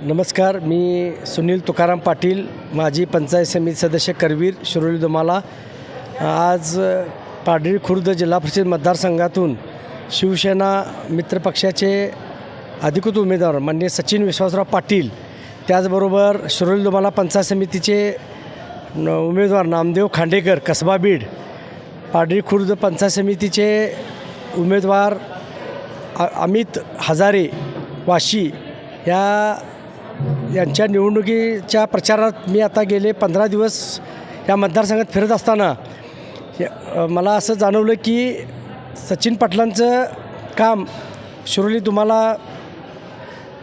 नमस्कार. मी सुनील तुकाराम पाटील, माजी पंचायत समिती सदस्य करवीर, शिरोली दोमाला. आज पाडळी खुर्द जिल्हा परिषद मतदारसंघातून शिवसेना मित्रपक्षाचे अधिकृत उमेदवार माननीय सचिन विश्वासराव पाटील, त्याचबरोबर शिरोली दोमाला पंचायत समितीचे उमेदवार नामदेव खांडेकर कसबा बीड, पाडळी खुर्द पंचायत समितीचे उमेदवार अमित हजारे वाशी यांच्या निवडणुकीच्या प्रचारात मी आता गेले 15 दिवस या मतदारसंघात फिरत असताना मला असं जाणवलं की सचिन पाटलांचं काम शिरोली तुम्हाला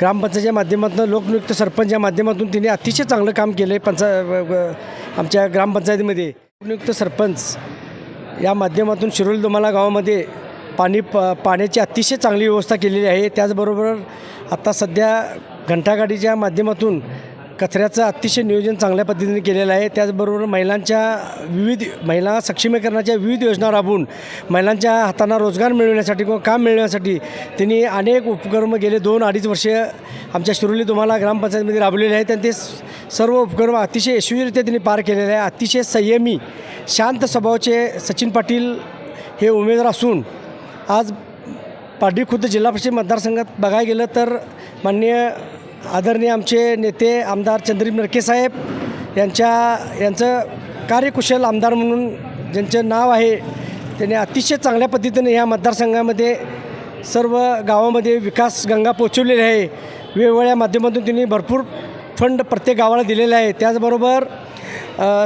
ग्रामपंचायतीच्या माध्यमातून, लोकनियुक्त सरपंच या माध्यमातून तिने अतिशय चांगलं काम केलं आहे. आमच्या ग्रामपंचायतीमध्ये लोकनियुक्त सरपंच या माध्यमातून शिरोली दोमाला गावामध्ये पाण्याची अतिशय चांगली व्यवस्था केलेली आहे. त्याचबरोबर आता सध्या घंटागाडीच्या माध्यमातून कचऱ्याचं अतिशय नियोजन चांगल्या पद्धतीने केलेलं आहे. त्याचबरोबर महिला सक्षमीकरणाच्या विविध योजना राबवून महिलांच्या हातांना रोजगार मिळवण्यासाठी किंवा काम मिळवण्यासाठी त्यांनी अनेक उपक्रम गेले 2-2.5 वर्ष आमच्या शिरोली दोमाला ग्रामपंचायतीमध्ये राबवलेले आहेत. आणि ते सर्व उपक्रम अतिशय यशस्वीरित्या त्यांनी पार केलेले आहे. अतिशय संयमी, शांत स्वभावाचे सचिन पाटील हे उमेदवार असून आज पाडळी खुर्द जिल्हा परिषद मतदारसंघात बघायला गेलं तर माननीय आदरणीय आमचे नेते आमदार चंद्रदीप नरकेसाहेब यांचं कार्यकुशल आमदार म्हणून ज्यांचं नाव आहे, त्यांनी अतिशय चांगल्या पद्धतीने ह्या मतदारसंघामध्ये सर्व गावामध्ये विकास गंगा पोचवलेली आहे. वेगवेगळ्या माध्यमातून त्यांनी भरपूर फंड प्रत्येक गावाला दिलेले आहे. त्याचबरोबर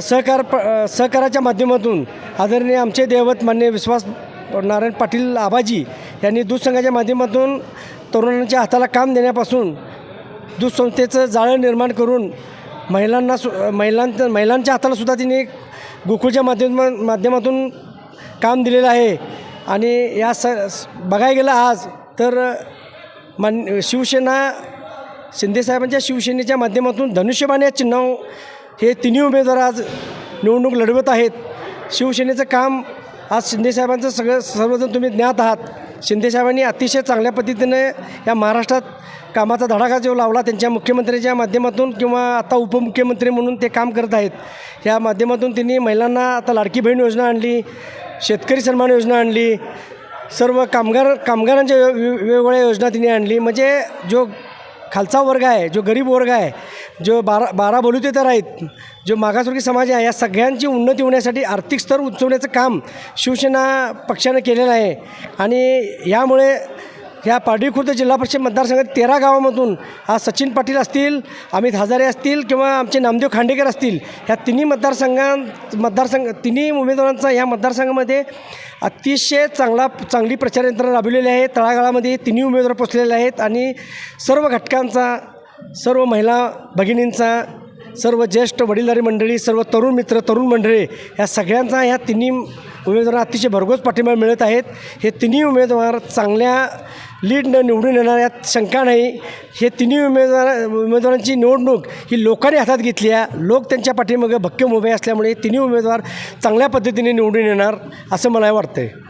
सहकाराच्या माध्यमातून आदरणीय आमचे दैवत माननीय विश्वास नारायण पाटील आबाजी यांनी दूध संघाच्या माध्यमातून तरुणांच्या हाताला काम देण्यापासून दूध संस्थेचं जाळं निर्माण करून महिलांच्या हातालासुद्धा तिने गोकुळच्या माध्यमातून काम दिलेलं आहे. आणि या बघायला गेलं आज तर शिवसेना शिंदेसाहेबांच्या शिवसेनेच्या माध्यमातून धनुष्यबाण या चिन्ह हे तिन्ही उमेदवार आज निवडणूक लढवत आहेत. शिवसेनेचं काम आज शिंदेसाहेबांचं सर्वजण तुम्ही ज्ञात आहात. शिंदेसाहेबांनी अतिशय चांगल्या पद्धतीने या महाराष्ट्रात कामाचा धडाका जो लावला त्यांच्या मुख्यमंत्र्यांच्या माध्यमातून किंवा आता उपमुख्यमंत्री म्हणून ते काम करत आहेत. या माध्यमातून त्यांनी महिलांना आता लाडकी बहीण योजना आणली, शेतकरी सन्मान योजना आणली, सर्व कामगारांच्या वेगवेगळ्या योजना त्यांनी आणली. म्हणजे जो खालचा वर्ग आहे, जो गरीब वर्ग आहे, जो बारा बलुतेतर आहेत, जो मागासवर्गीय समाज आहे, या सगळ्यांची उन्नती होण्यासाठी आर्थिक स्तर उंचवण्याचं काम शिवसेना पक्षानं केलेलं आहे. आणि यामुळे ह्या पाडळी खुर्द जिल्हा परिषद मतदारसंघात 13 गावामधून आज सचिन पाटील असतील, अमित हजारे असतील किंवा आमचे नामदेव खांडेकर असतील, ह्या तिन्ही तिन्ही उमेदवारांचा ह्या मतदारसंघामध्ये अतिशय चांगली प्रचार यंत्रणा राबवलेली आहे. तळागाळामध्ये तिन्ही उमेदवार पोचलेले आहेत. आणि सर्व घटकांचा, सर्व महिला भगिनींचा, सर्व ज्येष्ठ वडीलधारी मंडळी, सर्व तरुण मित्र, तरुण मंडळी, ह्या सगळ्यांचा ह्या तिन्ही उमेदवारांना अतिशय भरघोस पाठिंबा मिळत आहेत. हे तिन्ही उमेदवार चांगल्या लीडनं निवडून येणार यात शंका नाही. हे तिन्ही उमेदवारांची निवडणूक ही लोकांनी हातात घेतली आहे. लोक त्यांच्या पाठीमागे भक्कम उभे असल्यामुळे तिन्ही उमेदवार चांगल्या पद्धतीने निवडून येणार असं मला वाटतं आहे.